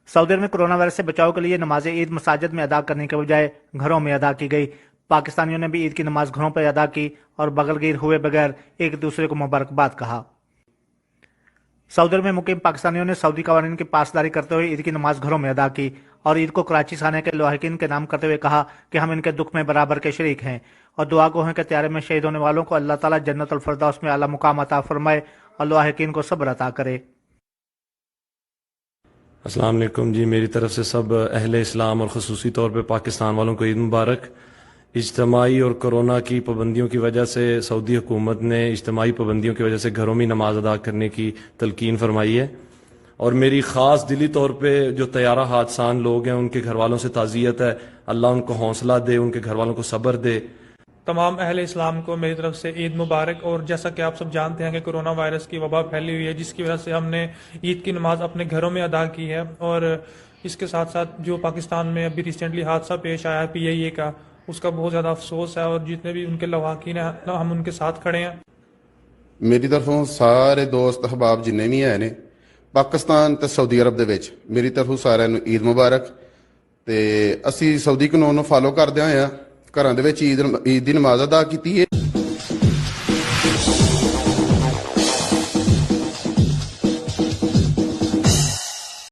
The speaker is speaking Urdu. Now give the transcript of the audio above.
سعودی عرب میں کورونا وائرس سے بچاؤ کے لیے نماز عید مساجد میں ادا کرنے کے بجائے گھروں میں ادا کی گئی۔ پاکستانیوں نے بھی عید کی نماز گھروں پر ادا کی اور بغل گیر ہوئے بغیر ایک دوسرے کو مبارکباد کہا۔ سعودی عرب میں مقیم پاکستانیوں نے سعودی قوانین کی پاسداری کرتے ہوئے عید کی نماز گھروں میں ادا کی اور عید کو کراچی سانے کے لواحقین کے نام کرتے ہوئے کہا کہ ہم ان کے دکھ میں برابر کے شریک ہیں اور دعا گو ہیں کہ طیارے میں شہید ہونے والوں کو اللہ تعالیٰ جنت الفردوس میں اعلیٰ مقام عطا فرمائے اور لواحقین کو صبر عطا کرے۔ السلام علیکم جی، میری طرف سے سب اہل اسلام اور خصوصی طور پہ پاکستان والوں کو عید مبارک۔ اجتماعی اور کرونا کی پابندیوں کی وجہ سے سعودی حکومت نے اجتماعی پابندیوں کی وجہ سے گھروں میں نماز ادا کرنے کی تلقین فرمائی ہے، اور میری خاص دلی طور پہ جو طیارہ حادثان لوگ ہیں ان کے گھر والوں سے تعزیت ہے، اللہ ان کو حوصلہ دے، ان کے گھر والوں کو صبر دے۔ تمام اہل اسلام کو میری طرف سے عید مبارک۔ اور جیسا کہ آپ سب جانتے ہیں کہ کرونا وائرس کی وبا پھیلی ہوئی ہے، جس کی وجہ سے ہم نے عید کی نماز اپنے گھروں میں ادا کی ہے، اور اس کے ساتھ ساتھ جو پاکستان میں ابھی ریسنٹلی حادثہ پیش آیا ہے PIA کا، اس کا بہت زیادہ افسوس ہے، اور جتنے بھی ان کے لواحقین ہیں ہم ان کے ساتھ کھڑے ہیں۔ میری طرفوں سارے دوست احباب جننے بھی ہیں نے پاکستان تے سعودی عرب دے وچ میری طرفوں سارے نو عید مبارک۔ تے اسی سعودی قانون نو فالو کردے ہوئے گھراں دے وچ عید دی نماز ادا کیتی ہے۔